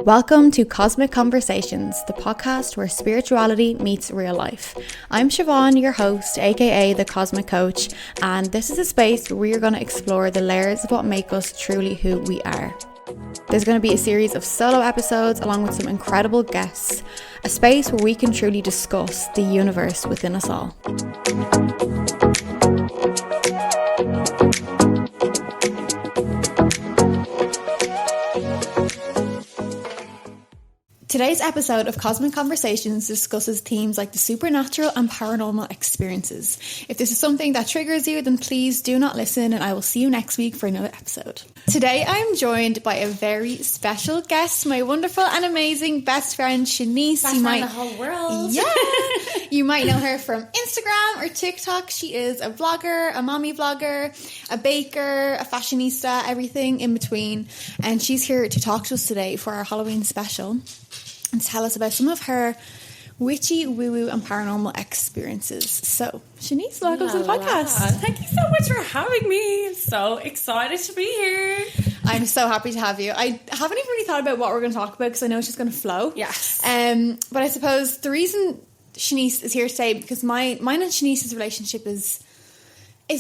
Welcome to Cosmic Conversations, the podcast where spirituality meets real life. I'm Siobhan, your host, aka the Cosmic Coach, and this is a space where we are going to explore the layers of what make us truly who we are. There's going to be a series of solo episodes along with some incredible guests, a space where we can truly discuss the universe within us all. Today's episode of Cosmic Conversations discusses themes like the supernatural and paranormal experiences. If this is something that triggers you, then please do not listen, and I will see you next week for another episode. Today I am joined by a very special guest, my wonderful and amazing best friend Shaneese. Best friend in the whole world. Yeah. You might know her from Instagram or TikTok. She is a vlogger, a mommy vlogger, a baker, a fashionista, everything in between. And she's here to talk to us today for our Halloween special and tell us about some of her witchy, woo-woo and paranormal experiences. So, Shaneese, welcome to the podcast. Thank you so much for having me. I'm so excited to be here. I'm so happy to have you. I haven't even really thought about what we're going to talk about because I know it's just going to flow. Yes. But I suppose the reason Shaneese is here today, because mine and Shaneese's relationship is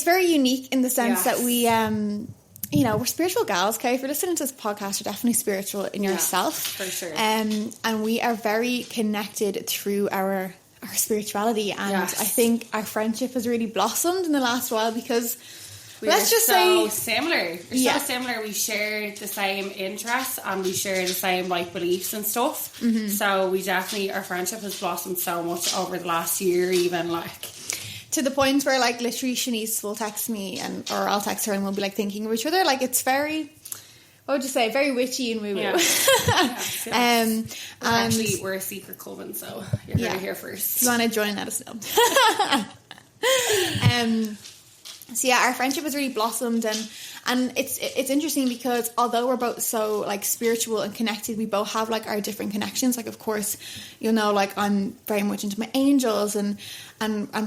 very unique in the sense that we we're spiritual gals, okay? If you're listening to this podcast, you're definitely spiritual in yourself. For sure. And we are very connected through our spirituality. And I think our friendship has really blossomed in the last while because let's just say similar. We're so similar. We share the same interests and we share the same beliefs and stuff. Mm-hmm. So we definitely, our friendship has blossomed so much over the last year, even to the point where literally Shaneese will text me or I'll text her and we'll be thinking of each other. It's very, what would you say, very witchy and woo-woo. Yeah. We're a secret coven, so you're going to hear first. If you want to join, let us know. So our friendship has really blossomed and it's interesting because although we're both so spiritual and connected, we both have our different connections. Of course, you'll know I'm very much into my angels and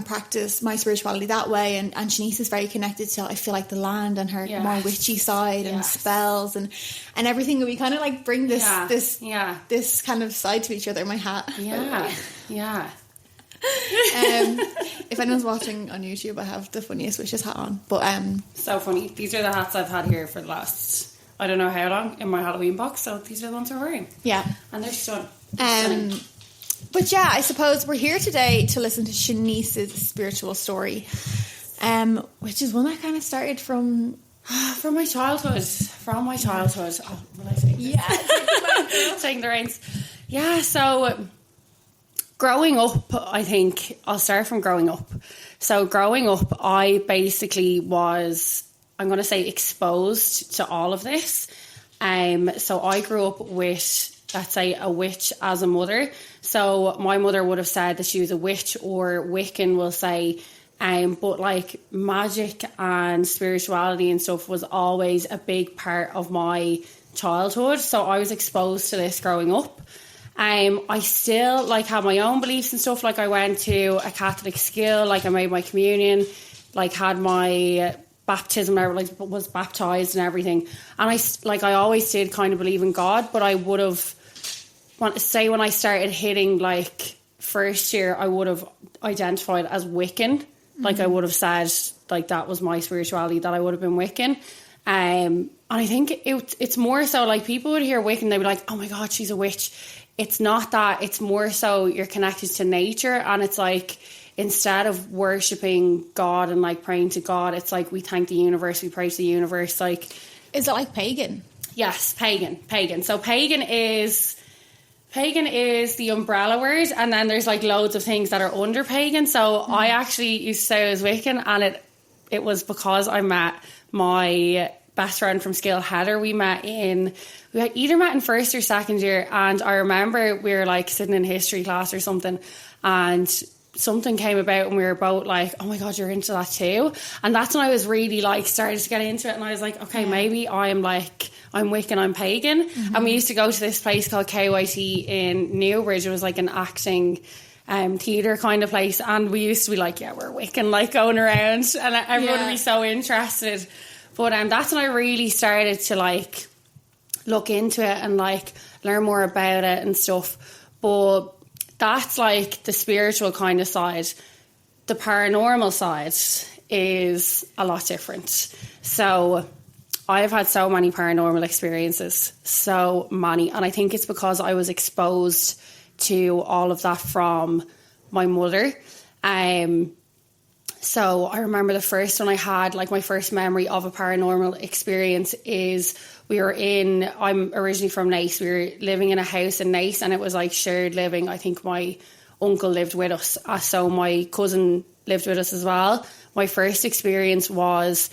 practice my spirituality that way, and Shaneese is very connected to, I feel the land and her more witchy side and spells and everything. We kind of bring this kind of side to each other. My hat. Yeah. If anyone's watching on YouTube, I have the funniest wishes hat on. But so funny. These are the hats I've had here for the last, I don't know how long, in my Halloween box. So these are the ones we're wearing. Yeah, and they're stunning. But I suppose we're here today to listen to Shaneese's spiritual story, which is one that kind of started from my childhood. Oh, will I say this? Yeah, taking the reins. Yeah, so growing up, I think I'll start from growing up. So growing up, I basically was, I'm going to say, exposed to all of this. So I grew up with, let's say, a witch as a mother. So my mother would have said that she was a witch, or Wiccan will say, but magic and spirituality and stuff was always a big part of my childhood. So I was exposed to this growing up. I still have my own beliefs and stuff. I went to a Catholic school, I made my communion, had my baptism, I was baptized and everything. And I always did kind of believe in God, but I would have, when I started hitting first year, I would have identified as Wiccan. I would have said that was my spirituality, that I would have been Wiccan. And I think it's more so people would hear Wiccan, they'd be like, oh my God, she's a witch. It's not that. It's more so you're connected to nature, and it's instead of worshipping God and praying to God, it's we thank the universe, we pray to the universe. Is it pagan? Yes, pagan. So pagan is the umbrella word, and then there's loads of things that are under pagan. So I actually used to say I was Wiccan, and it was because I met my best friend from school, Heather. We had either met in first or second year, and I remember we were sitting in history class or something, and something came about and we were both oh my God, you're into that too. And that's when I was really started to get into it, and I was okay, maybe I'm Wiccan, I'm pagan. Mm-hmm. And we used to go to this place called KYT in Newbridge. It was an acting theatre kind of place, and we used to be we're Wiccan, going around, and everyone would be so interested. But that's when I really started to look into it and like learn more about it and stuff. But that's like the spiritual kind of side. The paranormal side is a lot different. So I've had so many paranormal experiences, so many. And I think it's because I was exposed to all of that from my mother. So I remember the first one I had, like my first memory of a paranormal experience is I'm originally from Naas. We were living in a house in Naas, and it was like shared living. I think my uncle lived with us. So my cousin lived with us as well. My first experience was,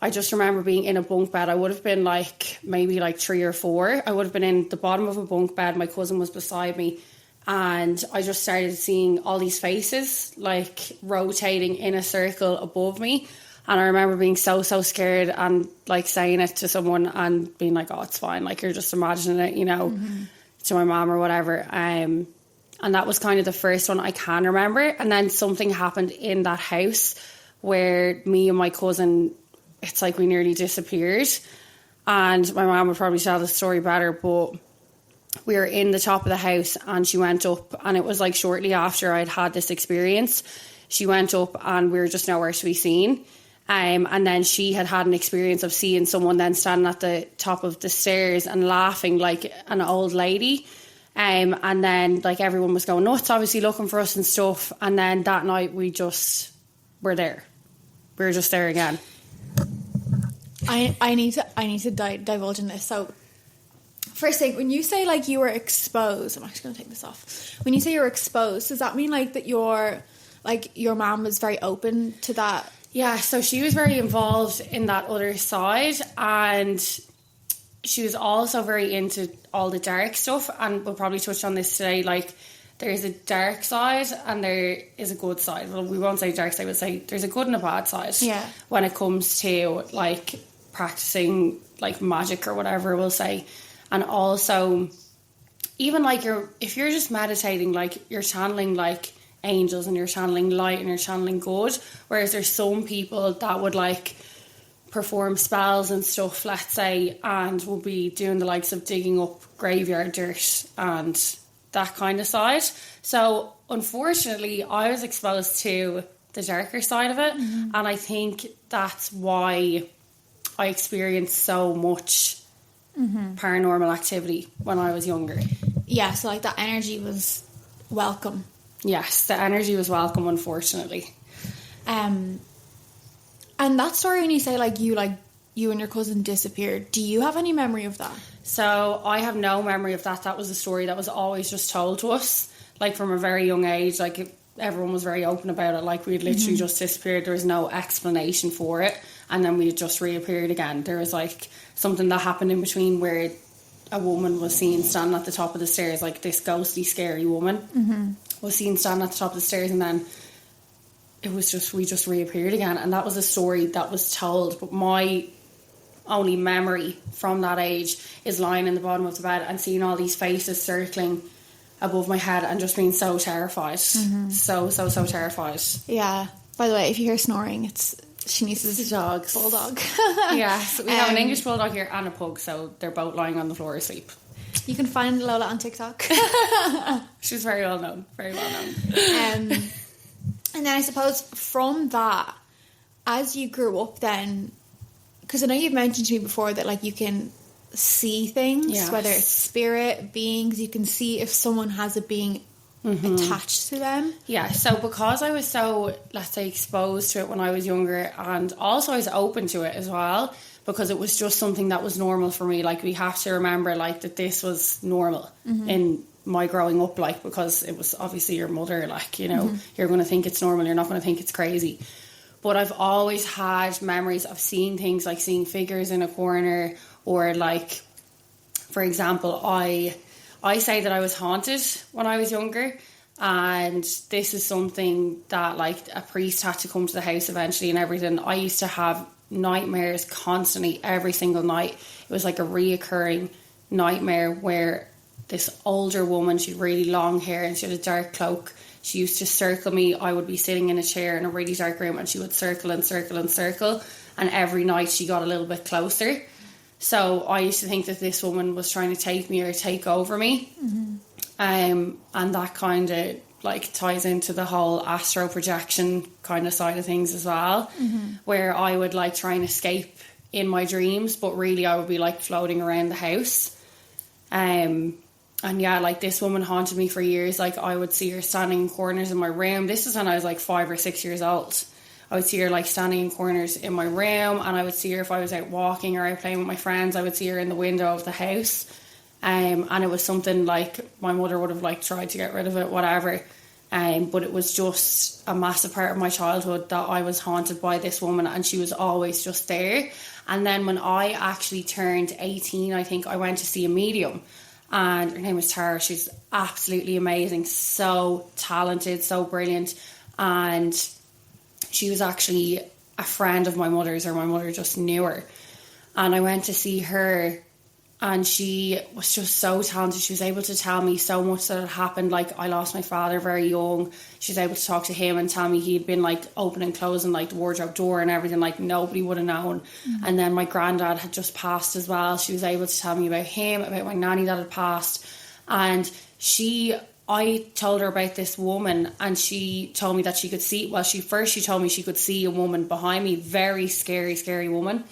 I just remember being in a bunk bed. I would have been like maybe like 3 or 4. I would have been in the bottom of a bunk bed. My cousin was beside me. And I just started seeing all these faces like rotating in a circle above me. And I remember being so scared and like saying it to someone and being like, oh, it's fine. Like, you're just imagining it, you know, to my mom or whatever. And that was kind of the first one I can remember. And then something happened in that house where me and my cousin, it's like we nearly disappeared. And my mom would probably tell the story better, but we were in the top of the house and she went up, and it was like shortly after I'd had this experience. She went up and we were just nowhere to be seen. And then she had an experience of seeing someone then standing at the top of the stairs and laughing like an old lady. And then like everyone was going nuts, obviously looking for us and stuff. And then that night we just were there. We were just there again. I need to divulge in this. So first thing, when you say like you were exposed, I'm actually going to take this off. When you say you're exposed, does that mean like that your mom was very open to that? Yeah, so she was very involved in that other side, and she was also very into all the dark stuff, and we'll probably touch on this today. Like, there's a dark side and there is a good side. Well, we won't say dark side, we'll say there's a good and a bad side. Yeah. When it comes to like practicing like magic or whatever, we'll say. And also, even like if you're just meditating, like you're channeling like angels and you're channeling light and you're channeling good. Whereas there's some people that would like perform spells and stuff, let's say, and will be doing the likes of digging up graveyard dirt and that kind of side. So unfortunately, I was exposed to the darker side of it, and I think that's why I experienced so much paranormal activity when I was younger. Yeah, so like that energy was welcome. Yes, the energy was welcome, unfortunately. And that story when you say like you and your cousin disappeared, do you have any memory of that? So I have no memory of that. That was a story that was always just told to us, like from a very young age. Like everyone was very open about it. Like we'd literally just disappeared. There was no explanation for it, and then we had just reappeared again. There was like something that happened in between where a woman was seen standing at the top of the stairs, like this ghostly, scary woman was seen standing at the top of the stairs, and then we just reappeared again. And that was a story that was told, but my only memory from that age is lying in the bottom of the bed and seeing all these faces circling above my head and just being so terrified. So terrified. Yeah. By the way, if you hear snoring, it's Shaneese's dogs. Bulldog. Yes, we have an English bulldog here and a pug, so they're both lying on the floor asleep. You can find Lola on TikTok. She's very well known. And then I suppose from that, as you grew up then, because I know you've mentioned to me before that like you can see things, whether it's spirit, beings, you can see if someone has a being attached to them. Yeah, so because I was so, let's say, exposed to it when I was younger, and also I was open to it as well, because it was just something that was normal for me. Like, we have to remember like that this was normal in my growing up, like, because it was obviously your mother, like, you know, you're going to think it's normal, you're not going to think it's crazy. But I've always had memories of seeing things, like seeing figures in a corner, or like, for example, I say that I was haunted when I was younger, and this is something that like a priest had to come to the house eventually and everything. I used to have nightmares constantly, every single night. It was like a reoccurring nightmare where this older woman, she had really long hair and she had a dark cloak. She used to circle me. I would be sitting in a chair in a really dark room and she would circle and circle and circle. And every night she got a little bit closer. So I used to think that this woman was trying to take me or take over me. And that kind of like ties into the whole astral projection kind of side of things as well, where I would like try and escape in my dreams, but really I would be like floating around the house. And yeah, like this woman haunted me for years. Like I would see her standing in corners in my room. This is when I was like 5 or 6 years old. I would see her like standing in corners in my room, and I would see her if I was out walking or out playing with my friends. I would see her in the window of the house, and it was something like my mother would have like tried to get rid of it, whatever. But it was just a massive part of my childhood that I was haunted by this woman, and she was always just there. And then when I actually turned 18, I think I went to see a medium, and her name was Tara. She's absolutely amazing, so talented, so brilliant, and she was actually a friend of my mother's, or my mother just knew her. And I went to see her, and she was just so talented. She was able to tell me so much that had happened. Like, I lost my father very young. She was able to talk to him and tell me he'd been like opening and closing like the wardrobe door and everything, like nobody would have known. And then my granddad had just passed as well. She was able to tell me about him, about my nanny that had passed. And I told her about this woman, and she told me that she could see, well, she told me she could see a woman behind me, very scary woman.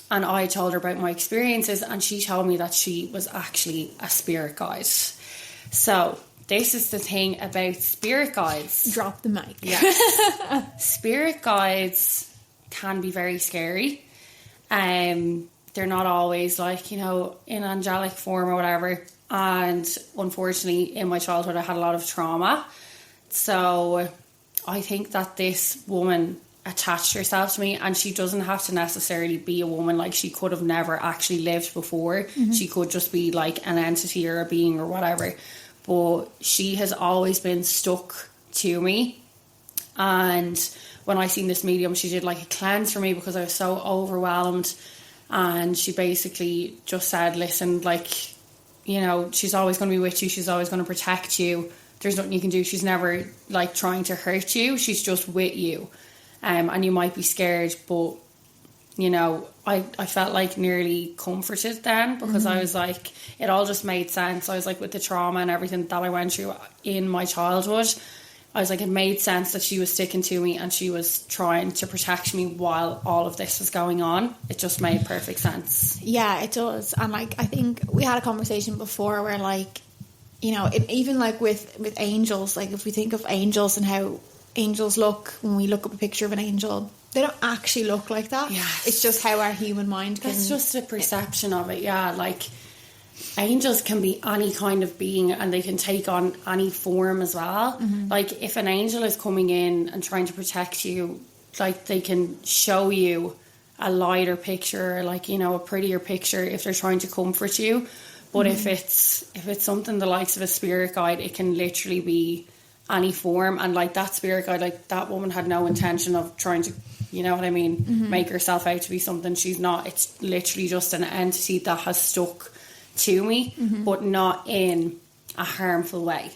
And I told her about my experiences, and she told me that she was actually a spirit guide. So this is the thing about spirit guides. Drop the mic. Yes. Spirit guides can be very scary. They're not always like, you know, in angelic form or whatever. And unfortunately, in my childhood, I had a lot of trauma. So I think that this woman attached herself to me, and she doesn't have to necessarily be a woman. Like, she could have never actually lived before. She could just be like an entity or a being or whatever. But she has always been stuck to me. And when I seen this medium, she did like a cleanse for me because I was so overwhelmed. And she basically just said, listen, like, you know, she's always going to be with you. She's always going to protect you. There's nothing you can do. She's never like trying to hurt you. She's just with you. And you might be scared, but, you know, I felt like nearly comforted then, because I was like, it all just made sense. I was like, with the trauma and everything that I went through in my childhood, I was like, it made sense that she was sticking to me and she was trying to protect me while all of this was going on. It just made perfect sense. Yeah, it does. And like, I think we had a conversation before where like, you know, even like with angels, like if we think of angels and how angels look, when we look up a picture of an angel, they don't actually look like that. Yes. It's just how our human mind can... It's just a perception of it, yeah. Like, angels can be any kind of being, and they can take on any form as well. Like, if an angel is coming in and trying to protect you, like, they can show you a lighter picture, or like, you know, a prettier picture if they're trying to comfort you. But if it's something the likes of a spirit guide, it can literally be any form. And like, that spirit guide, like, that woman had no intention of trying to, you know what I mean, make herself out to be something she's not. It's literally just an entity that has stuck to me, but not in a harmful way,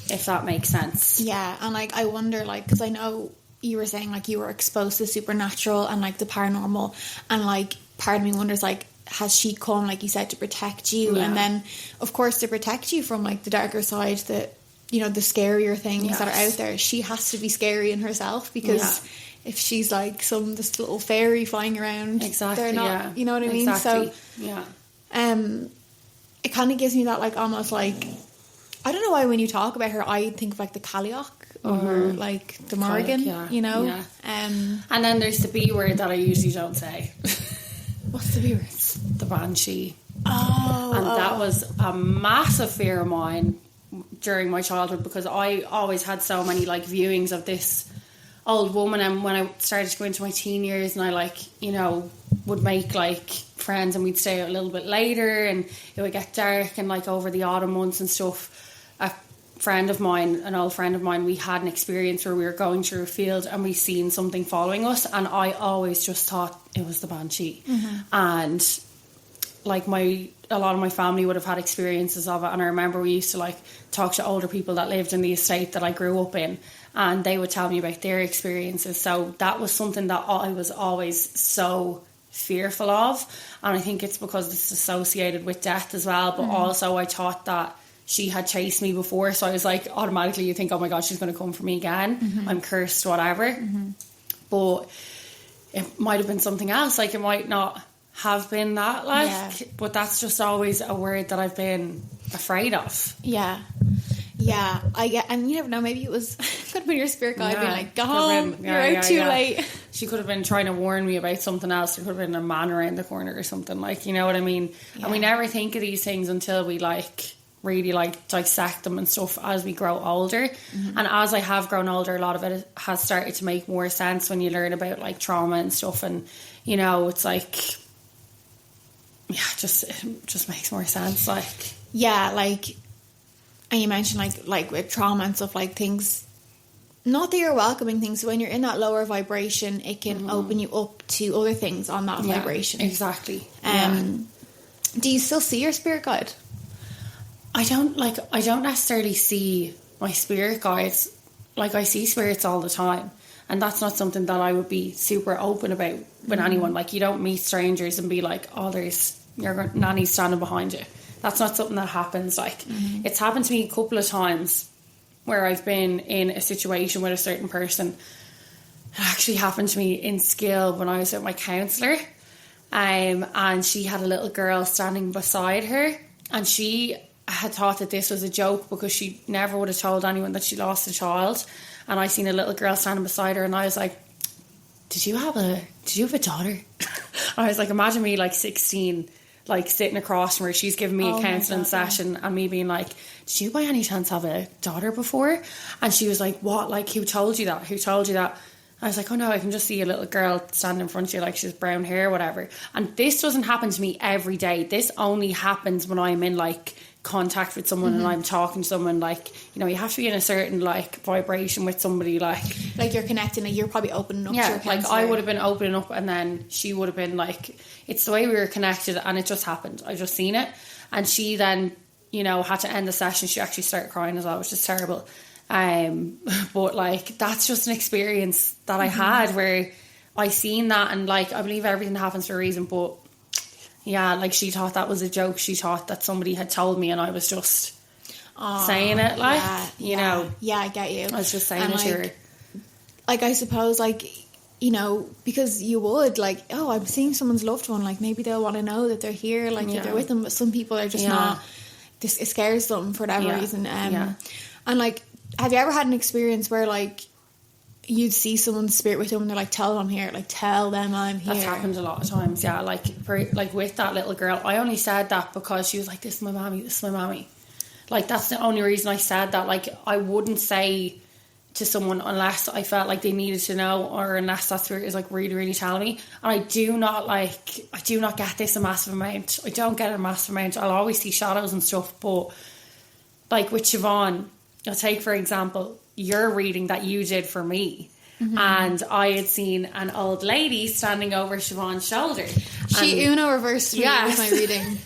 if that makes sense. Yeah. And like, I wonder, like, because I know you were saying like you were exposed to supernatural and like the paranormal, and like part of me wonders, like, has she come, like you said, to protect you? And then of course to protect you from like the darker side, that, you know, the scarier things that are out there. She has to be scary in herself, because if she's like this little fairy flying around, they're not, you know what I mean? So it kind of gives me that like almost like, I don't know why when you talk about her I think of like the Callioch or like the Morrigan, you know. And then there's the B word that I usually don't say. What's the B word? The Banshee. That was a massive fear of mine during my childhood, because I always had so many like viewings of this old woman. And when I started to go into my teen years, and I like, you know, would make like friends, and we'd stay out a little bit later, and it would get dark, and like over the autumn months and stuff, an old friend of mine, we had an experience where we were going through a field and we seen something following us, and I always just thought it was the Banshee. And like a lot of my family would have had experiences of it, and I remember we used to like talk to older people that lived in the estate that I grew up in, and they would tell me about their experiences. So that was something that I was always so fearful of, and I think it's because it's associated with death as well, but also I thought that she had chased me before, so I was like, automatically you think, oh my god, she's going to come for me again, I'm cursed, whatever. But it might have been something else, like it might not have been that, like, but that's just always a word that I've been afraid of. Yeah, I get, and you never know, maybe it was could have been your spirit guide being like, go home, you're out too late. She could have been trying to warn me about something else. There could have been a man around the corner or something, like, you know what I mean? And we never think of these things until we like really like dissect them and stuff as we grow older. And as I have grown older, a lot of it has started to make more sense when you learn about like trauma and stuff, and you know, it's like, yeah, it just makes more sense, like. Yeah, like, and you mentioned like with trauma and stuff, like things, not that you're welcoming things, so when you're in that lower vibration, it can open you up to other things on that vibration. Exactly. Do you still see your spirit guide? I don't necessarily see my spirit guides. Like, I see spirits all the time, and that's not something that I would be super open about with anyone. Like, you don't meet strangers and be like, oh, there's your nanny standing behind you. That's not something that happens. Like, it's happened to me a couple of times where I've been in a situation with a certain person. It actually happened to me in Skill when I was with my counsellor, and she had a little girl standing beside her, and she had thought that this was a joke because she never would have told anyone that she lost a child. And I seen a little girl standing beside her, and I was like, did you have a daughter? I was like, imagine me like 16, like sitting across from her, she's giving me a counselling session, and me being like, did you by any chance have a daughter before? And she was like, what? Like, who told you that? I was like, oh no, I can just see a little girl standing in front of you, like she's brown hair, whatever. And this doesn't happen to me every day. This only happens when I'm in like contact with someone and I'm talking to someone, like, you know, you have to be in a certain like vibration with somebody, like you're connecting, like you're probably opening up to your like I would have been opening up, and then she would have been like, it's the way we were connected, and it just happened. I just seen it, and she then, you know, had to end the session. She actually started crying as well, which is terrible. But like, that's just an experience that I had where I seen that, and like, I believe everything happens for a reason, but yeah, like, she thought that was a joke. She thought that somebody had told me, and I was just saying it, like, you know. Yeah, I get you. I was just saying it to her. Like, I suppose, like, you know, because you would, like, oh, I'm seeing someone's loved one, like, maybe they'll want to know that they're here, like, that they're with them, but some people are just not, it scares them for whatever reason. And, like, have you ever had an experience where, like, you'd see someone's spirit with them and they're like, tell them I'm here, like, tell them I'm here? That's happened a lot of times, yeah. Like, with that little girl, I only said that because she was like, this is my mommy. Like, that's the only reason I said that. Like, I wouldn't say to someone unless I felt like they needed to know, or unless that spirit is like really, really telling me. And I do not get this a massive amount. I don't get a massive amount. I'll always see shadows and stuff, but like with Siobhan, I'll take for example your reading that you did for me, and I had seen an old lady standing over Siobhan's shoulder. She Uno reversed me with my reading.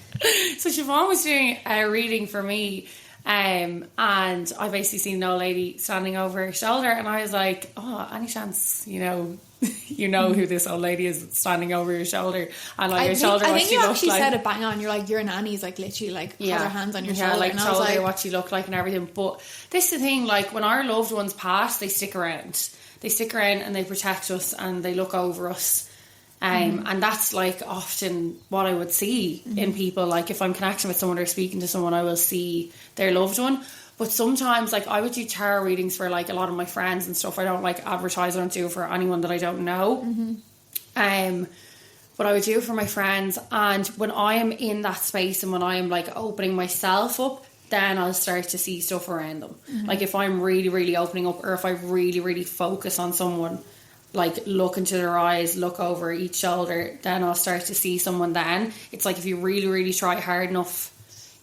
So Siobhan was doing a reading for me, and I basically seen an old lady standing over her shoulder, and I was like, oh, any chance, you know who this old lady is standing over your shoulder, and like your shoulder, I what think she you looked actually like. said it bang on. You're like, your nanny's like literally like has her hands on your shoulder, like and told I was like, her what she looked like and everything. But this is the thing, like, when our loved ones pass, they stick around and they protect us and they look over us. And that's like often what I would see in people. Like, if I'm connecting with someone or speaking to someone, I will see their loved one. But sometimes, like, I would do tarot readings for like a lot of my friends and stuff. I don't like advertise. I don't do it for anyone that I don't know. But I would do it for my friends. And when I am in that space and when I am like opening myself up, then I'll start to see stuff around them. Like, if I'm really, really opening up, or if I really, really focus on someone, like look into their eyes, look over each shoulder, then I'll start to see someone. Then it's like, if you really, really try hard enough,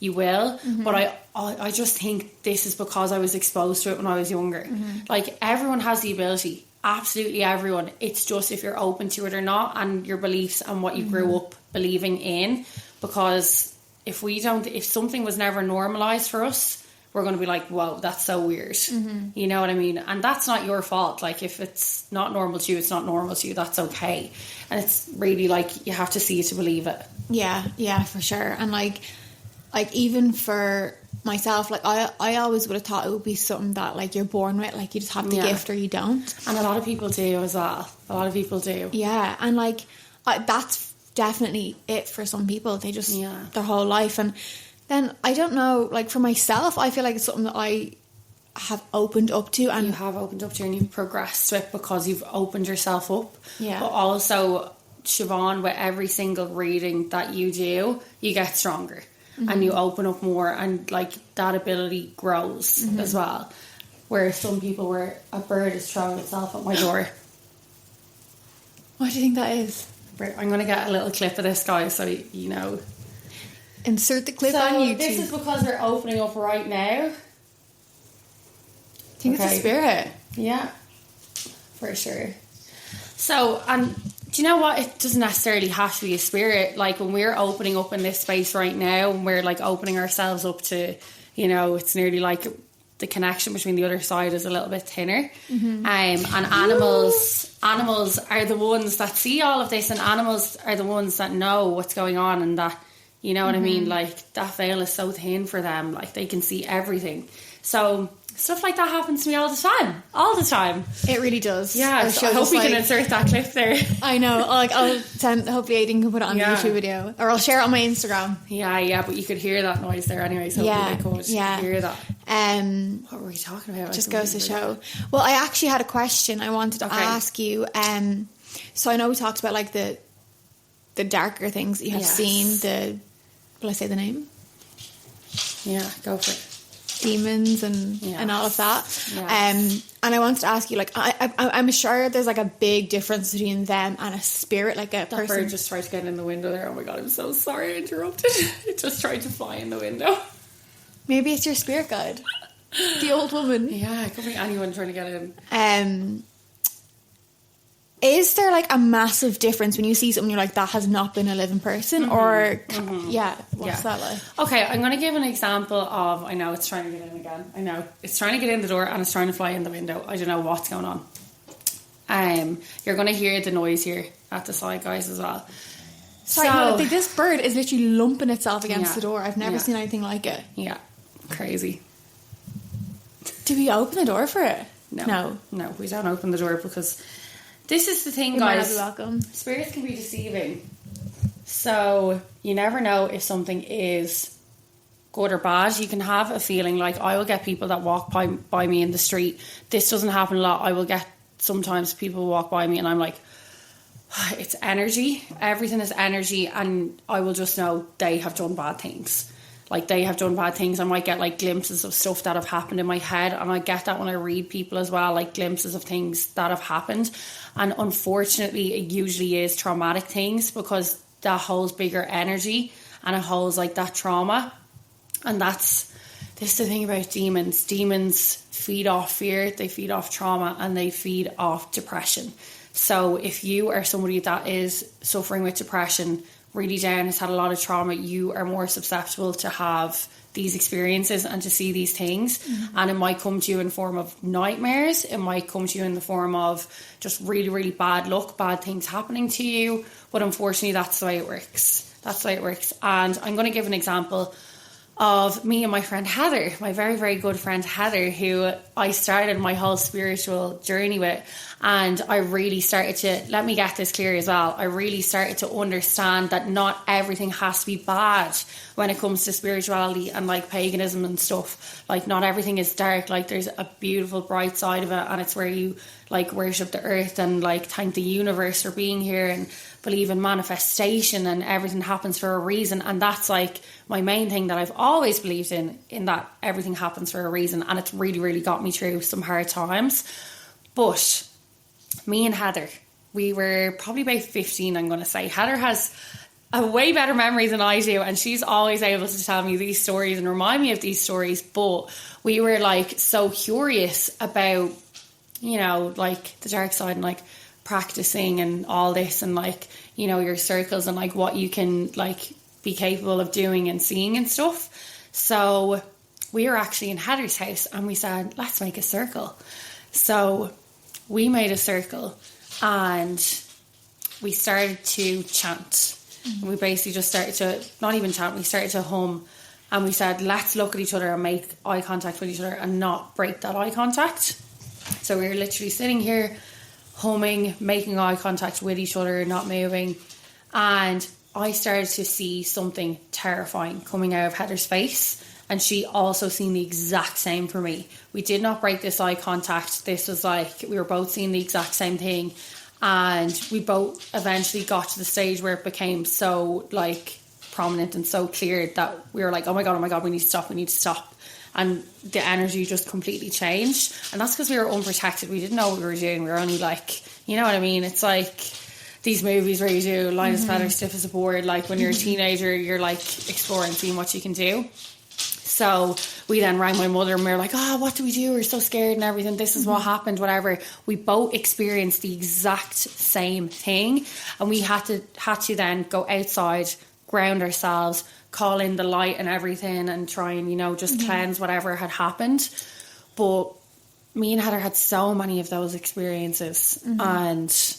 you will. But I just think this is because I was exposed to it when I was younger. Like, everyone has the ability, absolutely everyone. It's just if you're open to it or not, and your beliefs and what you grew up believing in. Because if something was never normalized for us, we're going to be like, whoa, that's so weird. You know what I mean? And that's not your fault. Like, if it's not normal to you, it's not normal to you. That's okay. And it's really like, you have to see it to believe it. Yeah, for sure. And like even for myself, like I always would have thought it would be something that like you're born with, like you just have the gift or you don't. And a lot of people do as well. A lot of people do. Yeah, and like that's definitely it for some people. They just their whole life. And then I don't know, like for myself, I feel like it's something that I have opened up to. And you have opened up to, and you've progressed to it because you've opened yourself up. Yeah. But also, Siobhan, with every single reading that you do, you get stronger. And you open up more, and like that ability grows as well. Where some people, where a bird is throwing itself at my door. What do you think that is? I'm going to get a little clip of this, guy, so you know. Insert the clip so on YouTube. This is because we're opening up right now. I think it's a spirit. Yeah, for sure. So, and do you know what? It doesn't necessarily have to be a spirit. Like when we're opening up in this space right now, and we're like opening ourselves up to, you know, it's nearly like the connection between the other side is a little bit thinner. And animals are the ones that see all of this, and animals are the ones that know what's going on, and that, you know what I mean? Like that veil is so thin for them, like they can see everything. So stuff like that happens to me all the time. It really does. Yeah, so I hope we can insert that clip there. I know. Like I'll send. Hopefully, Aidan can put it on the YouTube video, or I'll share it on my Instagram. Yeah, but you could hear that noise there anyway. So hopefully they could hear that. What were we talking about? Just goes to show. Well, I actually had a question I wanted to ask you. So I know we talked about like the darker things that you have seen. Will I say the name? Yeah, go for it. Demons and all of that. And I wanted to ask you, like, I'm sure there's like a big difference between them and a spirit, like a person. That bird just tried to get in the window there. Oh my god, I'm so sorry I interrupted. It just tried to fly in the window. Maybe it's your spirit guide, the old woman. Yeah, it could be anyone trying to get in. Is there like a massive difference when you see something you're like, that has not been a living person? Or what's that like? Okay, I'm going to give an example of, I know it's trying to get in again. I know it's trying to get in the door and it's trying to fly in the window. I don't know what's going on. You're going to hear the noise here at the side, guys, as well. Sorry, no, this bird is literally lumping itself against the door. I've never seen anything like it. Yeah, crazy. Do we open the door for it? No, we don't open the door because this is the thing, guys. Welcome. Spirits can be deceiving. So you never know if something is good or bad. You can have a feeling, like I will get people that walk by me in the street. This doesn't happen a lot. I will get sometimes people walk by me and I'm like, it's energy. Everything is energy, and I will just know they have done bad things. Like they have done bad things. I might get like glimpses of stuff that have happened in my head, and I get that when I read people as well, like glimpses of things that have happened. And unfortunately it usually is traumatic things, because that holds bigger energy and it holds like that trauma. And this is the thing about demons. Demons feed off fear, they feed off trauma, and they feed off depression. So if you are somebody that is suffering with depression, really down, has had a lot of trauma, you are more susceptible to have these experiences and to see these things. And it might come to you in form of nightmares. It might come to you in the form of just really, really bad luck, bad things happening to you. But unfortunately, that's the way it works. And I'm going to give an example of me and my friend Heather, my very, very good friend Heather, who I started my whole spiritual journey with. And I really started to, let me get this clear as well, I really started to understand that not everything has to be bad when it comes to spirituality and like paganism and stuff. Like not everything is dark. Like there's a beautiful bright side of it, and it's where you like worship the earth and like thank the universe for being here and believe in manifestation, and everything happens for a reason. And that's like my main thing that I've always believed in that everything happens for a reason. And it's really, really got me through some hard times. But me and Heather, we were probably about 15, I'm going to say. Heather has a way better memory than I do, and she's always able to tell me these stories and remind me of these stories. But we were like so curious about, you know, like the dark side and like practicing and all this, and like, you know, your circles and like what you can like be capable of doing and seeing and stuff. So we were actually in Heather's house and we said, let's make a circle. So we made a circle and we started to chant. And we basically just started to, not even chant, we started to hum. And we said, let's look at each other and make eye contact with each other and not break that eye contact. So we were literally sitting here humming, making eye contact with each other, not moving. And I started to see something terrifying coming out of Heather's face. And she also seen the exact same for me. We did not break this eye contact. This was like, we were both seeing the exact same thing. And we both eventually got to the stage where it became so like prominent and so clear that we were like, oh my God, we need to stop. And the energy just completely changed. And that's because we were unprotected. We didn't know what we were doing. We were only like, you know what I mean? It's like these movies where you do light as feather, stiff as a board. Like when you're a teenager, you're like exploring, seeing what you can do. So we then rang my mother and we were like, oh, what do we do? We're so scared and everything. This is what happened, whatever. We both experienced the exact same thing. And we had to then go outside, ground ourselves, call in the light and everything and try and, you know, just cleanse whatever had happened. But me and Heather had so many of those experiences. And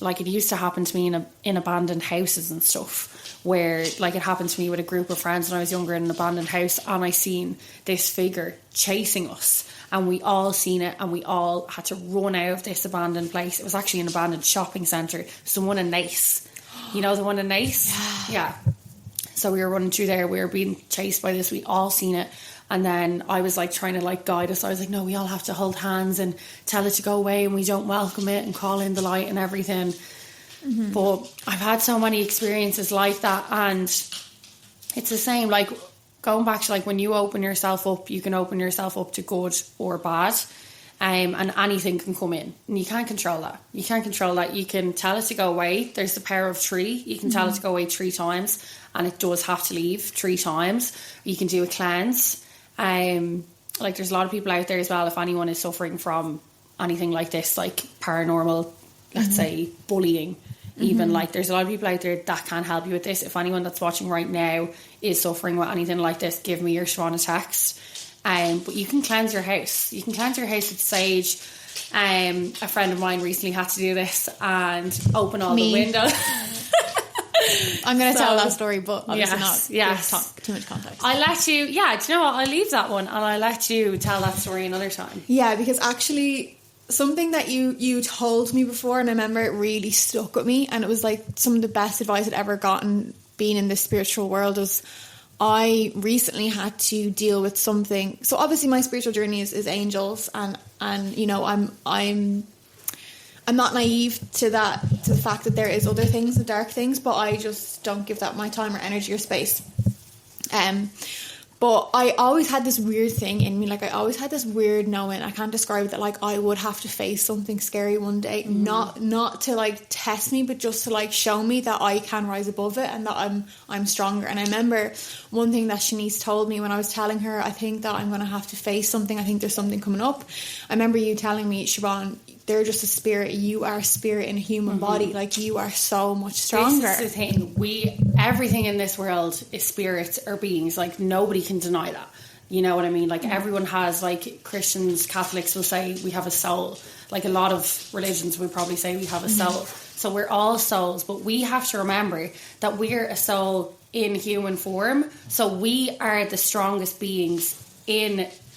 like it used to happen to me in abandoned houses and stuff, where like it happened to me with a group of friends when I was younger in an abandoned house, and I seen this figure chasing us and we all seen it and we all had to run out of this abandoned place. It was actually an abandoned shopping centre. It's the one in Nace. You know the one in Nace? Yeah. So we were running through there, we were being chased by this, we all seen it. And then I was like trying to like guide us. I was like, no, we all have to hold hands and tell it to go away and we don't welcome it and call in the light and everything. But I've had so many experiences like that, and it's the same, like going back to like when you open yourself up, you can open yourself up to good or bad. And anything can come in and you can't control that. You can tell it to go away. There's the power of 3. You can tell it to go away 3 times and it does have to leave 3 times. You can do a cleanse. Like there's a lot of people out there as well, if anyone is suffering from anything like this, like paranormal, let's say bullying, even like there's a lot of people out there that can help you with this. If anyone that's watching right now is suffering with anything like this, give me your Shauna text. But you can cleanse your house. You can cleanse your house with sage. A friend of mine recently had to do this and open all the windows. I'm going to tell that story, but obviously not too much context. I'll let you, do you know what? I'll leave that one and I'll let you tell that story another time. Yeah, because actually something that you told me before, and I remember it really stuck with me, and it was like some of the best advice I'd ever gotten being in this spiritual world was I recently had to deal with something. So obviously my spiritual journey is angels, and you know I'm not naive to the fact that there is other things, the dark things, but I just don't give that my time or energy or space. But I always had this weird thing in me, like I always had this weird knowing, I can't describe it, that like I would have to face something scary one day, not to like test me, but just to like show me that I can rise above it and that I'm stronger. And I remember one thing that Shaneese told me when I was telling her, I think that I'm going to have to face something, I think there's something coming up. I remember you telling me, Siobhan, they're just a spirit, you are a spirit in a human body, like you are so much stronger. This is the thing, everything in this world is spirits or beings, like nobody can deny that, you know what I mean? Like everyone has, like Christians, Catholics will say we have a soul, like a lot of religions would probably say we have a soul. So we're all souls, but we have to remember that we're a soul in human form, so we are the strongest beings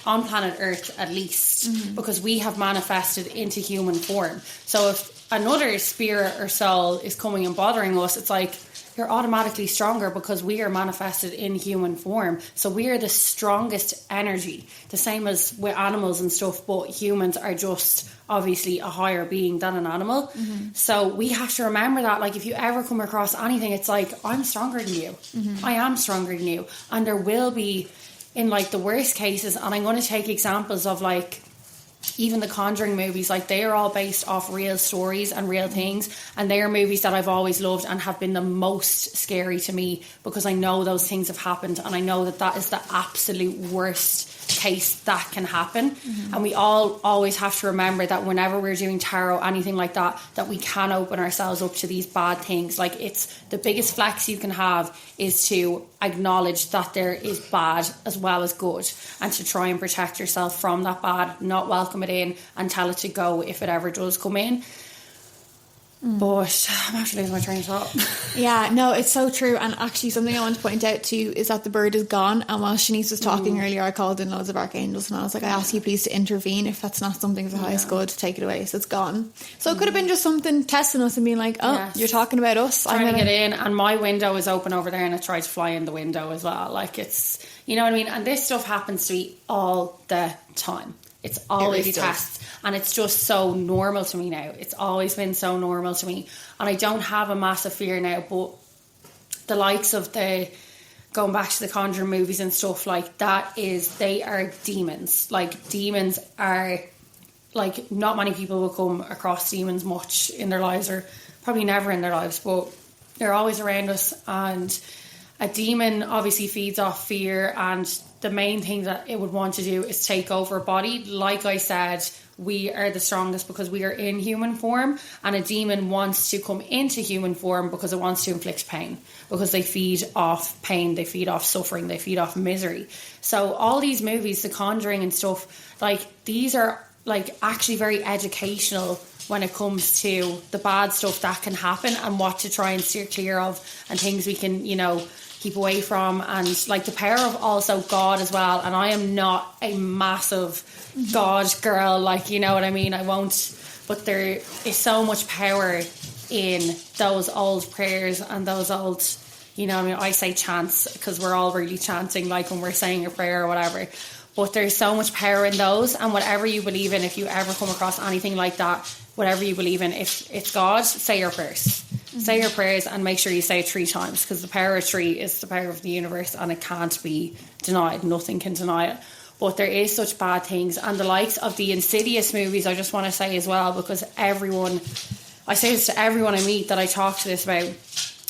on planet Earth, at least, because we have manifested into human form. So if another spirit or soul is coming and bothering us, it's like you're automatically stronger because we are manifested in human form. So we are the strongest energy, the same as with animals and stuff, but humans are just obviously a higher being than an animal. So we have to remember that, like if you ever come across anything, it's like, I'm stronger than you. I am stronger than you. And there will be, in like the worst cases, and I'm going to take examples of like even the Conjuring movies, like they are all based off real stories and real things, and they are movies that I've always loved and have been the most scary to me because I know those things have happened, and I know that is the absolute worst case that can happen. And we all always have to remember that whenever we're doing tarot, anything like that, that we can open ourselves up to these bad things. Like, it's the biggest flex you can have is to acknowledge that there is bad as well as good, and to try and protect yourself from that bad, not welcome it in, and tell it to go if it ever does come in. But I'm actually losing my train of thought. Yeah, no, it's so true. And actually, something I want to point out too is that the bird is gone. And while Shanice was talking earlier, I called in loads of archangels, and I was like, I ask you please to intervene if that's not something of the highest good, take it away. So it's gone. So it could have been just something testing us and being like, oh, you're talking about us. Trying to get in, and my window is open over there, and it tried to fly in the window as well. Like, it's, you know what I mean? And this stuff happens to me all the time. It's always tests, and it's just so normal to me now. It's always been so normal to me, and I don't have a massive fear now. But the likes of going back to the Conjuring movies and stuff like that, they are demons. Like, demons are, like, not many people will come across demons much in their lives, or probably never in their lives, but they're always around us. And a demon obviously feeds off fear, and the main thing that it would want to do is take over a body. Like I said, we are the strongest because we are in human form, and a demon wants to come into human form because it wants to inflict pain, because they feed off pain, they feed off suffering, they feed off misery. So all these movies, The Conjuring and stuff, like, these are, like, actually very educational when it comes to the bad stuff that can happen and what to try and steer clear of, and things we can, you know, keep away from, and like the power of also God as well. And I am not a massive God girl, like, you know what I mean, I won't, but there is so much power in those old prayers and those old, you know, I mean, I say chants because we're all really chanting, like when we're saying a prayer or whatever, but there's so much power in those. And whatever you believe in, if you ever come across anything like that, whatever you believe in, if it's God, say your prayers. Say your prayers, and make sure you say it 3 times, because the power of 3 is the power of the universe, and it can't be denied. Nothing can deny it. But there is such bad things, and the likes of the Insidious movies, I just want to say as well, because I say this to everyone I meet that I talk to this about,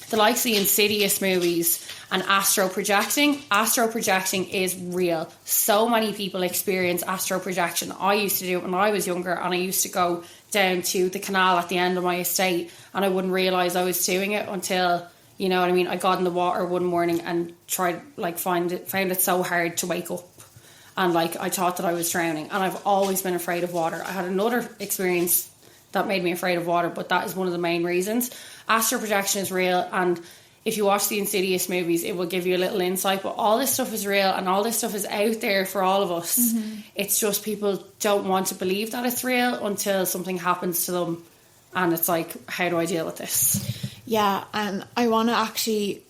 the likes of the Insidious movies and astral projecting is real. So many people experience astral projection. I used to do it when I was younger, and I used to go down to the canal at the end of my estate, and I wouldn't realise I was doing it until, you know what I mean, I got in the water one morning and tried, like, found it so hard to wake up, and like I thought that I was drowning, and I've always been afraid of water. I had another experience that made me afraid of water, but that is one of the main reasons. Astral projection is real, and if you watch the Insidious movies, it will give you a little insight, but all this stuff is real, and all this stuff is out there for all of us. It's just people don't want to believe that it's real until something happens to them, and it's like, how do I deal with this? Yeah, and I want to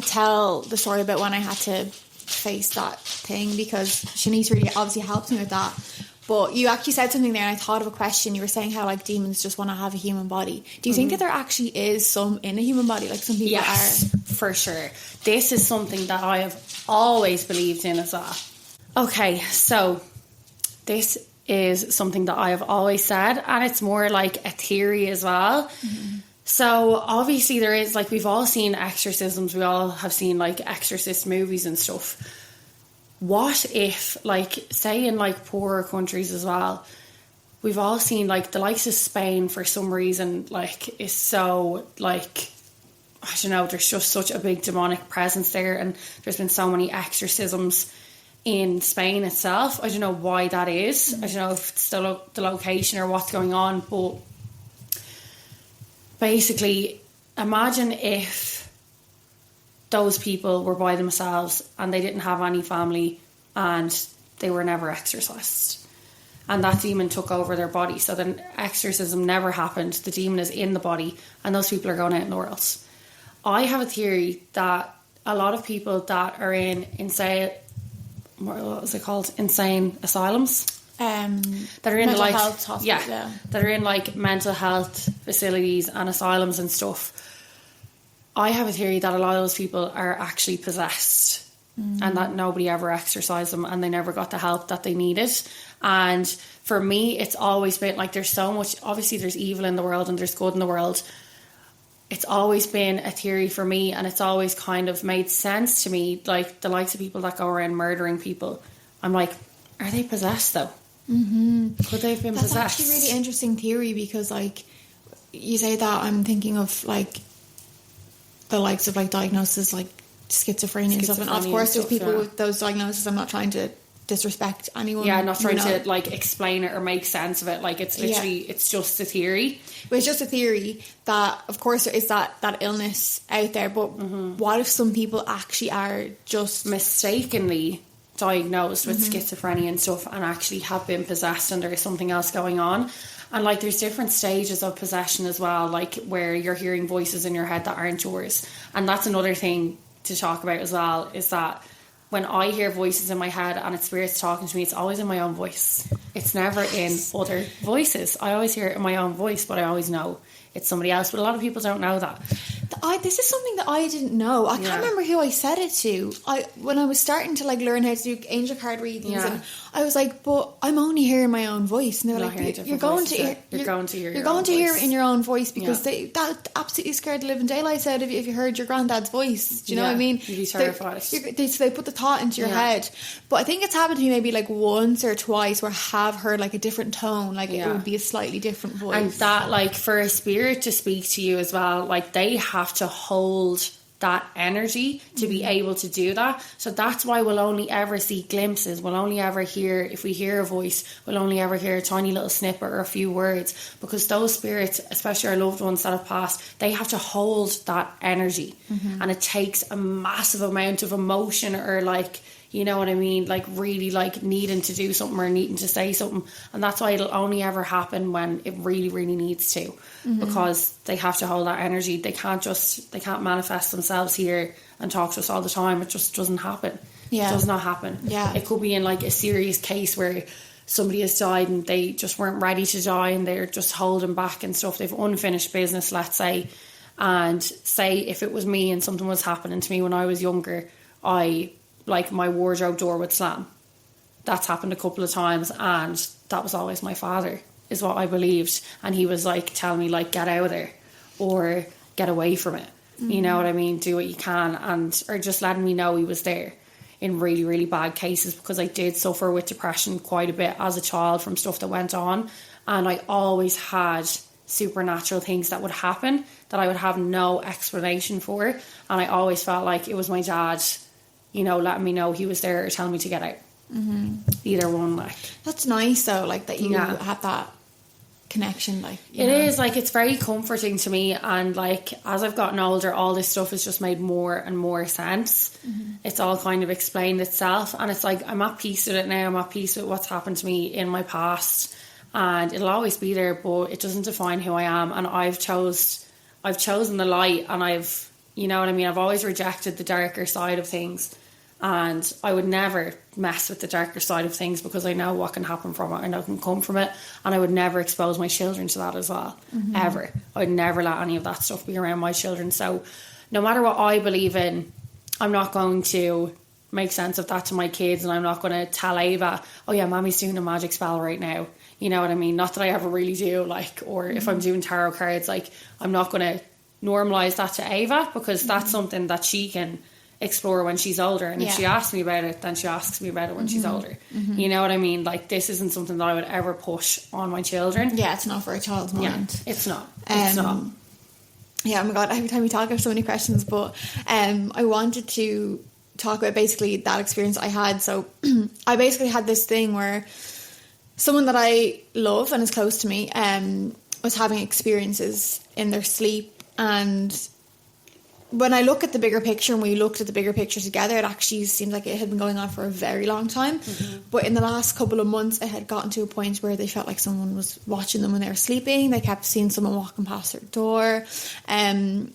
tell the story about when I had to face that thing, because Shanice really obviously helped me with that. But you actually said something there, and I thought of a question. You were saying how, like, demons just want to have a human body. Do you think that there actually is some in a human body? Like, some people yes, are? For sure. This is something that I have always believed in as well. Okay, so this is something that I have always said, and it's more like a theory as well. So obviously there is, like, we've all seen exorcisms. We all have seen, like, exorcist movies and stuff. What if, like, say in, like, poorer countries as well, we've all seen, like, the likes of Spain for some reason, like, is so, like, I don't know, there's just such a big demonic presence there, and there's been so many exorcisms in Spain itself. I don't know why that is. I don't know if it's the location or what's going on, but basically, imagine if those people were by themselves and they didn't have any family and they were never exorcised, and that demon took over their body. So then exorcism never happened. The demon is in the body, and those people are going out in the world. I have a theory that a lot of people that are in insane, what was it called? Insane asylums. That are in, like, health hospitals, that are in, like, mental health facilities and asylums and stuff. I have a theory that a lot of those people are actually possessed, and that nobody ever exorcised them, and they never got the help that they needed. And for me, it's always been, like, there's so much, obviously there's evil in the world and there's good in the world. It's always been a theory for me, and it's always kind of made sense to me, like the likes of people that go around murdering people. I'm like, are they possessed though? Mm-hmm. Could they have been possessed? That's actually a really interesting theory, because like you say that, I'm thinking of like the likes of like diagnoses like schizophrenia and stuff, and of course there's people with those diagnoses. I'm not trying to disrespect anyone. Yeah, I'm not trying to like explain it or make sense of it. Like it's literally it's just a theory. But it's just a theory that of course there is that illness out there, but what if some people actually are just mistakenly diagnosed with schizophrenia and stuff and actually have been possessed and there's something else going on? And like there's different stages of possession as well, like where you're hearing voices in your head that aren't yours. And that's another thing to talk about as well, is that when I hear voices in my head and it's spirits talking to me, it's always in my own voice. It's never in other voices. I always hear it in my own voice, but I always know it's somebody else. But a lot of people don't know that. This is something that I didn't know. I can't remember who I said it to. When I was starting to like learn how to do angel card readings, and I was like, but I'm only hearing my own voice. And they're like, you're going to hear it in your own voice, because that absolutely scared the living daylights out of you if you heard your granddad's voice. Do you know what I mean? You'd be terrified. They put the thought into your head. But I think it's happened to me maybe like once or twice where I have heard like a different tone, like it would be a slightly different voice. And that, like, for a spirit to speak to you as well, like they have to hold that energy to be able to do that. So that's why we'll only ever see glimpses. We'll only ever hear, if we hear a voice, we'll only ever hear a tiny little snippet or a few words, because those spirits, especially our loved ones that have passed, they have to hold that energy. And it takes a massive amount of emotion, or like, you know what I mean, like really like needing to do something or needing to say something. And that's why it'll only ever happen when it really, really needs to, because they have to hold that energy. They can't manifest themselves here and talk to us all the time. It just doesn't happen. It does not happen. It could be in like a serious case where somebody has died and they just weren't ready to die and they're just holding back and stuff. They've unfinished business, let's say. And say if it was me and something was happening to me when I was younger, like my wardrobe door would slam. That's happened a couple of times, and that was always my father, is what I believed. And he was like telling me like, get out of there or get away from it. You know what I mean? Do what you can, or just letting me know he was there in really, really bad cases, because I did suffer with depression quite a bit as a child from stuff that went on. And I always had supernatural things that would happen that I would have no explanation for. And I always felt like it was my dad, you know, letting me know he was there or telling me to get out. Either one, like. That's nice though, like that you have that connection, like. It is, like, it's very comforting to me, and like as I've gotten older, all this stuff has just made more and more sense. It's all kind of explained itself, and it's like I'm at peace with it now. I'm at peace with what's happened to me in my past, and it'll always be there, but it doesn't define who I am. And I've chosen the light, and I've, you know what I mean, I've always rejected the darker side of things, and I would never mess with the darker side of things, because I know what can happen from it, I know what can come from it, and I would never expose my children to that as well, ever. I would never let any of that stuff be around my children. So no matter what I believe in, I'm not going to make sense of that to my kids, and I'm not going to tell Ava, oh yeah, mommy's doing a magic spell right now. You know what I mean? Not that I ever really do, like, or if I'm doing tarot cards, like, I'm not going to normalise that to Ava, because that's something that she can explore when she's older. And if she asks me about it, then she asks me about it when she's older. You know what I mean? Like, this isn't something that I would ever push on my children. Yeah, it's not for a child's mind. It's not. It's not. Yeah, oh my God, every time we talk, I have so many questions, but I wanted to talk about basically that experience I had. So I basically had this thing where someone that I love and is close to me was having experiences in their sleep. And when I look at the bigger picture, and we looked at the bigger picture together, it actually seemed like it had been going on for a very long time. But in the last couple of months, it had gotten to a point where they felt like someone was watching them when they were sleeping. They kept seeing someone walking past their door. And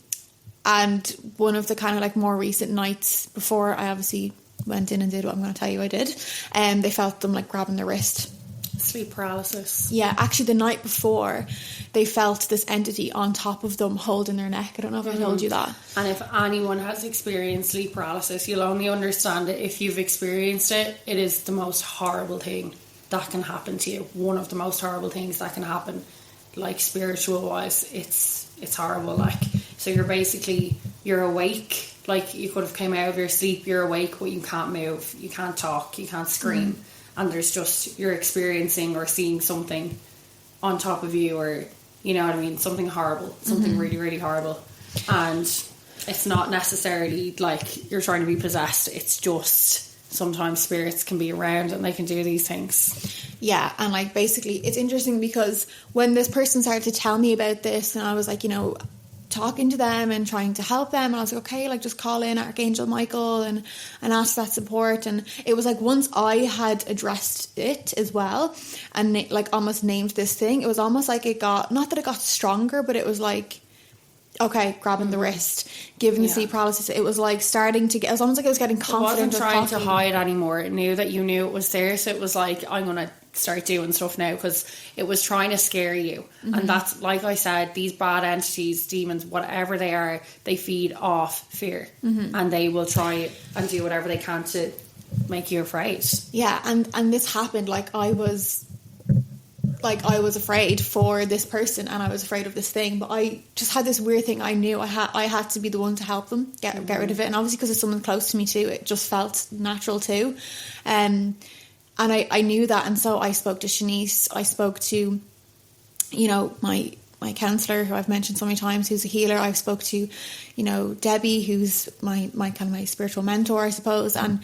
one of the kind of like more recent nights before I obviously went in and did what I'm going to tell you I did, they felt them like grabbing their wrist. Sleep paralysis. Yeah, actually the night before, they felt this entity on top of them holding their neck. I don't know if I told you that. And if anyone has experienced sleep paralysis, you'll only understand it if you've experienced it. It is the most horrible thing that can happen to you. One of the most horrible things that can happen, like spiritual wise. It's horrible. Like, so you're awake like you could have came out of your sleep, you're awake, but you can't move, you can't talk, you can't scream, and there's just, you're experiencing or seeing something on top of you, or you know what I mean, something horrible, something really, really horrible. And it's not necessarily like you're trying to be possessed, it's just sometimes spirits can be around and they can do these things. Yeah, and like basically it's interesting because when this person started to tell me about this, and I was like, you know, talking to them and trying to help them, and I was like, okay, like just call in Archangel Michael and ask for that support. And it was like once I had addressed it as well and like almost named this thing, it was almost like it got, not that it got stronger, but it was like, okay, grabbing the wrist, giving the sleep paralysis. It was like starting to get, it was almost like it was getting confident. It wasn't trying to hide anymore. It knew that you knew it was there. So it was like, I'm going to start doing stuff now, because it was trying to scare you. And that's, like I said, these bad entities, demons, whatever they are, they feed off fear. And they will try and do whatever they can to make you afraid. Yeah, and this happened, like I was afraid for this person and I was afraid of this thing, but I just had this weird thing. I knew I had to be the one to help them get rid of it, and obviously because it's someone close to me too, it just felt natural too. And I knew that, and so I spoke to Shaneese, I spoke to, you know, my counsellor, who I've mentioned so many times, who's a healer. I spoke to, you know, Debbie, who's my kind of my spiritual mentor, I suppose, and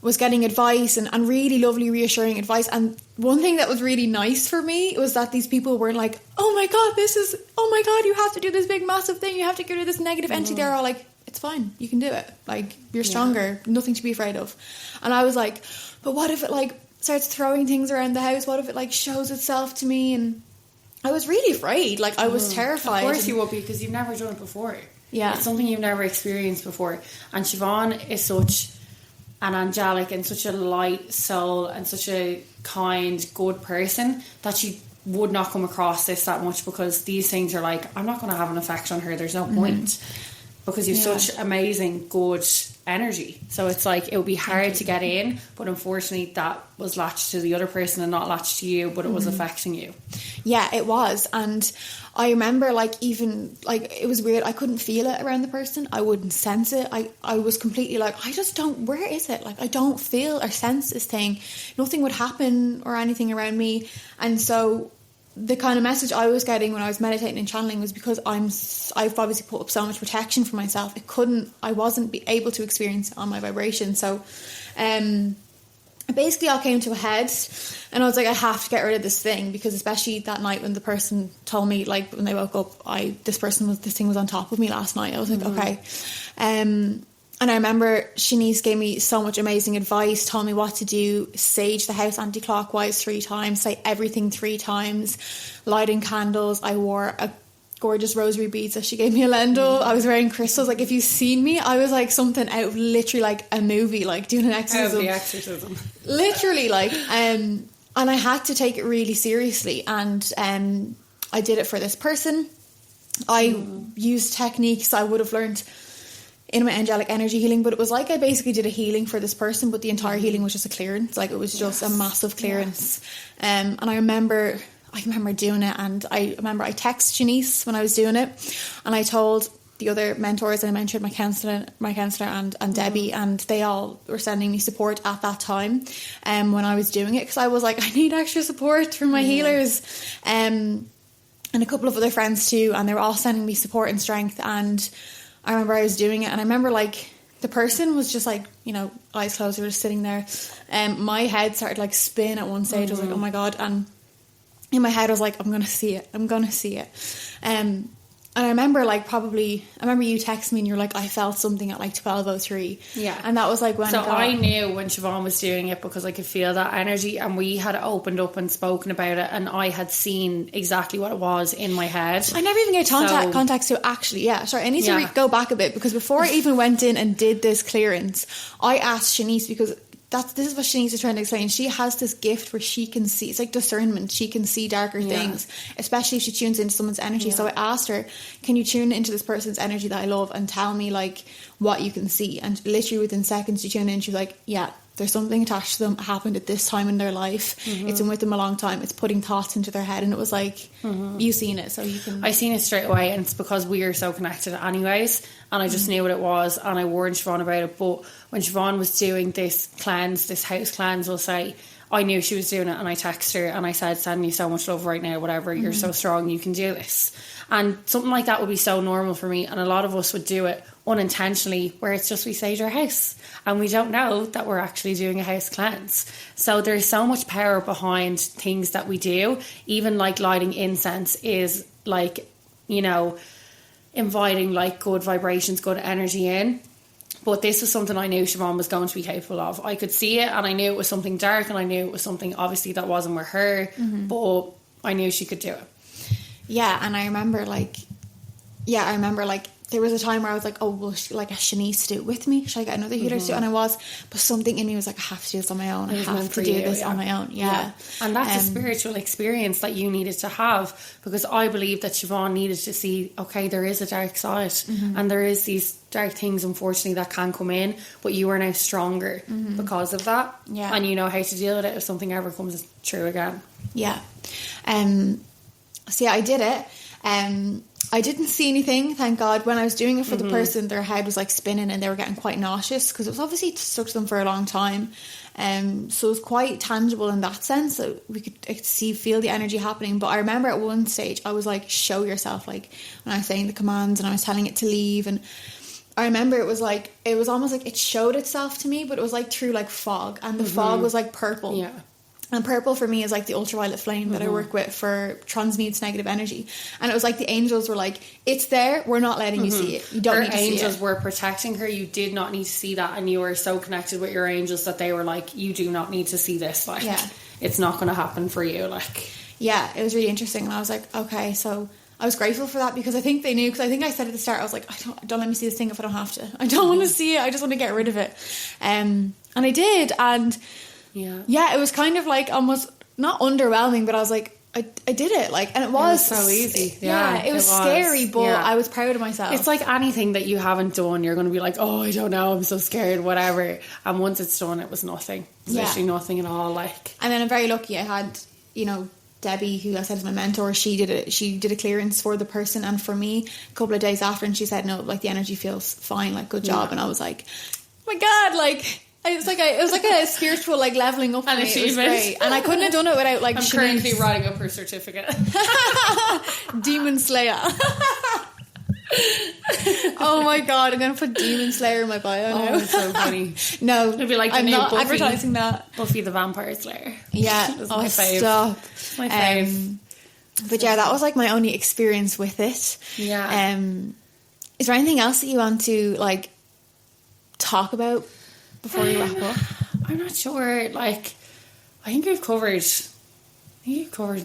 was getting advice and really lovely, reassuring advice. And one thing that was really nice for me was that these people weren't like, oh my God, you have to do this big massive thing, you have to get rid of this negative entity. They're all like, it's fine, you can do it, like you're stronger, nothing to be afraid of. And I was like, but what if it like starts throwing things around the house? What if it like shows itself to me? And I was really afraid. Like, I was terrified. Of course you would be, because you've never done it before. Yeah. It's something you've never experienced before. And Siobhan is such an angelic and such a light soul and such a kind, good person that she would not come across this that much, because these things are like, I'm not going to have an effect on her. There's no point. Because you've such amazing, good energy. So it's like, it would be hard to get in, but unfortunately that was latched to the other person and not latched to you, but it was affecting you. Yeah, it was. And I remember like, even like, it was weird, I couldn't feel it around the person, I wouldn't sense it. I was completely like, I just don't, where is it? Like, I don't feel or sense this thing. Nothing would happen or anything around me. And so the kind of message I was getting when I was meditating and channeling was because I've obviously put up so much protection for myself. I wasn't able to experience it on my vibration. So, it basically all came to a head, and I was like, I have to get rid of this thing, because especially that night when the person told me, like when they woke up, this thing was on top of me last night. I was like, okay. And I remember Shaneese gave me so much amazing advice, told me what to do, sage the house anti-clockwise 3 times, say everything 3 times, lighting candles. I wore a gorgeous rosary beads that she gave me a lendl. I was wearing crystals. Like, if you've seen me, I was like something out of literally like a movie, like doing an exorcism. Out of The Exorcism. Literally, like, and I had to take it really seriously. And I did it for this person. I used techniques I would have learned in my angelic energy healing, but it was like I basically did a healing for this person, but the entire healing was just a clearance. Like, it was just a massive clearance. And I remember doing it, and I remember I texted Shaneese when I was doing it, and I told the other mentors, and I mentioned my counsellor and Debbie, and they all were sending me support at that time when I was doing it, because I was like, I need extra support from my healers, and a couple of other friends too, and they were all sending me support and strength. And I remember I was doing it, and I remember like the person was just like, you know, eyes closed, they were just sitting there, and my head started like spin at one stage. I was like, oh my God. And in my head I was like, I'm gonna see it. And I remember you texted me and you're like, I felt something at like 12:03. Yeah. And that was like when I knew when Siobhan was doing it, because I could feel that energy, and we had opened up and spoken about it, and I had seen exactly what it was in my head. I never even gave context to actually. Yeah, sorry, I need to go back a bit, because before I even went in and did this clearance, I asked Shaneese, because this is what Shaneese is trying to explain. She has this gift where she can see, it's like discernment. She can see darker things, especially if she tunes into someone's energy. So I asked her, can you tune into this person's energy that I love and tell me like what you can see? And literally within seconds she tuned in, she was like, yeah, there's something attached to them, happened at this time in their life, it's been with them a long time, it's putting thoughts into their head, and it was like, you've seen it, so you can... I seen it straight away, and it's because we are so connected anyways, and I just knew what it was, and I warned Siobhan about it. But when Siobhan was doing this cleanse, this house cleanse, we'll say, I knew she was doing it, and I texted her and I said, sending you so much love right now, whatever, you're so strong, you can do this. And something like that would be so normal for me, and a lot of us would do it unintentionally, where it's just we sage our house and we don't know that we're actually doing a house cleanse. So there's so much power behind things that we do. Even like lighting incense is like, you know, inviting like good vibrations, good energy in. But this was something I knew Siobhan was going to be capable of. I could see it, and I knew it was something dark, and I knew it was something obviously that wasn't with her, but I knew she could do it. Yeah, and I remember like there was a time where I was like, oh, well, like a Shaneese to do it with me. Should I get another healer to do it? And I was, but something in me was like, I have to do this on my own. I have to do this on my own. Yeah. And that's a spiritual experience that you needed to have, because I believe that Siobhan needed to see, okay, there is a dark side, and there is these dark things, unfortunately, that can come in, but you are now stronger because of that. Yeah. And you know how to deal with it if something ever comes true again. Yeah. So yeah, I did it. I didn't see anything, thank God. When I was doing it for the person, their head was like spinning and they were getting quite nauseous, because it was obviously stuck to them for a long time. So it was quite tangible in that sense, that we could feel the energy happening. But I remember at one stage I was like, show yourself, like when I was saying the commands and I was telling it to leave. And I remember it was almost like it showed itself to me, but it was like through like fog, and the fog was like purple. Yeah. And purple for me is like the ultraviolet flame that I work with for transmutes negative energy. And it was like the angels were like, it's there, we're not letting you see it. You don't need to see it. Her angels were protecting her. You did not need to see that. And you were so connected with your angels that they were like, you do not need to see this. Like, it's not going to happen for you. Like, yeah, it was really interesting. And I was like, okay, so I was grateful for that, because I think they knew, because I think I said at the start, I was like, don't let me see this thing if I don't have to. I don't want to see it. I just want to get rid of it. And I did. And yeah, it was kind of like almost not underwhelming, but I was like, I did it, like, and it was so easy. It was scary, but I was proud of myself. It's like anything that you haven't done, you're going to be like, oh, I don't know, I'm so scared, whatever. And once it's done, it was nothing. It was literally nothing at all. Like, and then I'm very lucky. I had, you know, Debbie, who I said is my mentor. She did a clearance for the person and for me a couple of days after, and she said, no, like the energy feels fine, like good job. And I was like, oh my God, like. It was like a spiritual like leveling up for me. It was great. And I couldn't have done it without like I'm currently writing up her certificate. Demon Slayer. Oh my God, I'm gonna put Demon Slayer in my bio now. Oh, it's so funny. No, it'd be like the I'm new not Buffy, advertising that. Buffy the Vampire Slayer. Yeah. That's my fave. Stop. My fave. But yeah, that was like my only experience with it. Yeah. Is there anything else that you want to like talk about before we wrap up? I'm not sure. Like, I think we've covered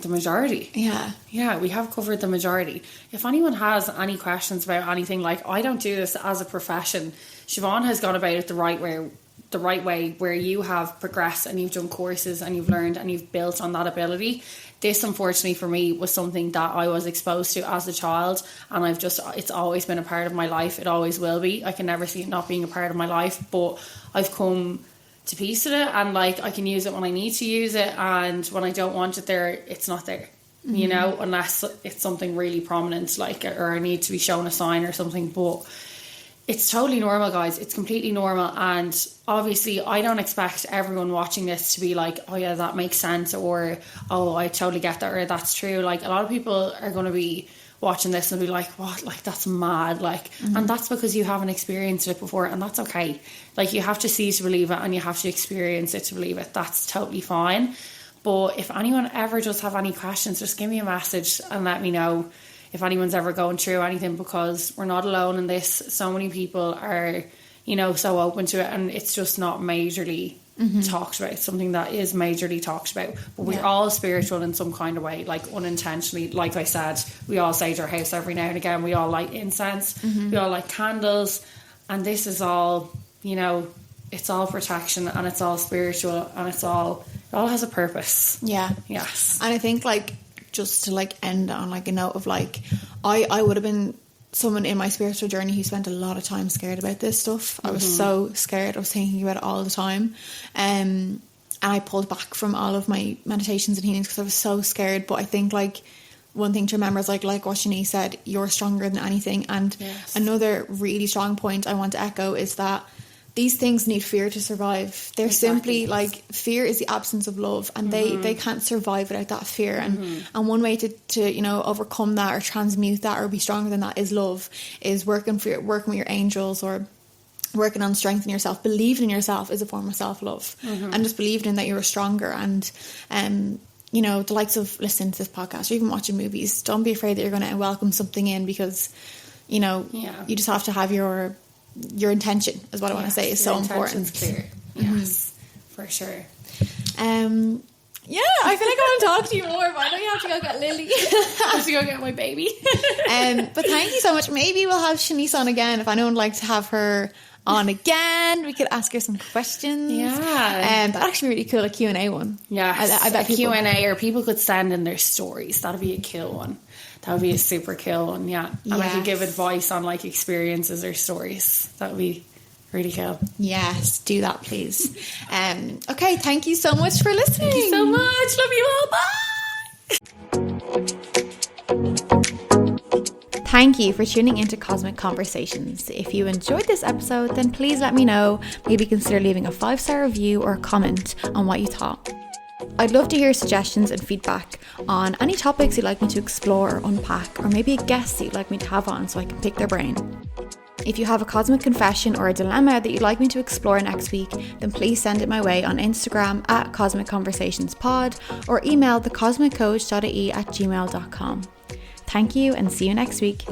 the majority. Yeah, we have covered the majority. If anyone has any questions about anything, like, I don't do this as a profession. Siobhan has gone about it the right way, where you have progressed and you've done courses and you've learned and you've built on that ability. This, unfortunately for me, was something that I was exposed to as a child, and it's always been a part of my life. It always will be. I can never see it not being a part of my life, but I've come to peace with it, and like, I can use it when I need to use it, and when I don't want it there, it's not there. You know, unless it's something really prominent, like, or I need to be shown a sign or something. But it's totally normal, guys. It's completely normal. And obviously, I don't expect everyone watching this to be like, oh yeah, that makes sense, or oh, I totally get that, or that's true. Like, a lot of people are going to be watching this and be like, what? Like, that's mad. Like, and that's because you haven't experienced it before, and that's okay. Like, you have to see to believe it, and you have to experience it to believe it. That's totally fine. But if anyone ever does have any questions, just give me a message and let me know if anyone's ever going through anything, because we're not alone in this. So many people are, you know, so open to it, and it's just not majorly talked about. It's something that is majorly talked about, but we're all spiritual in some kind of way, like unintentionally. Like I said, we all sage our house every now and again. We all light incense, we all light candles, and this is all, you know, it's all protection, and it's all spiritual, and it all has a purpose. Yes. And I think, like, just to like end on like a note of like, I would have been someone in my spiritual journey who spent a lot of time scared about this stuff. I was so scared. I was thinking about it all the time. And I pulled back from all of my meditations and healings because I was so scared. But I think like one thing to remember is like what Shaneese said, you're stronger than anything. And another really strong point I want to echo is that these things need fear to survive. They're simply like, fear is the absence of love, and they can't survive without that fear. And one way to you know, overcome that or transmute that or be stronger than that is love, is working with your angels or working on strengthening yourself. Believing in yourself is a form of self-love, and just believing in that you're stronger. And you know, the likes of listening to this podcast or even watching movies, don't be afraid that you're going to welcome something in, because you know, you just have to have your intention, is what I want to say, is so important. Clear. Yes, for sure. Yeah, I feel like I want to talk to you more, but I know you have to go get Lily. I have to go get my baby. But thank you so much. Maybe we'll have Shaneese on again. If anyone would like to have her on again, we could ask her some questions. Yeah. That'd actually be really cool, a Q&A one. Yeah, I bet a Q&A, or people could send in their stories. That'd be a kill one. That would be a super kill one, yeah. And I could give advice on like experiences or stories. That would be really cool. Yes, do that please. Okay, thank you so much for listening. Thank you so much. Love you all. Bye. Thank you for tuning into Cosmic Conversations. If you enjoyed this episode, then please let me know. Maybe consider leaving a 5-star review or a comment on what you thought. I'd love to hear suggestions and feedback on any topics you'd like me to explore or unpack, or maybe a guest that you'd like me to have on so I can pick their brain. If you have a cosmic confession or a dilemma that you'd like me to explore next week, then please send it my way on Instagram at Cosmic Conversations Pod, or email thecosmiccoach.ie@gmail.com. Thank you, and see you next week.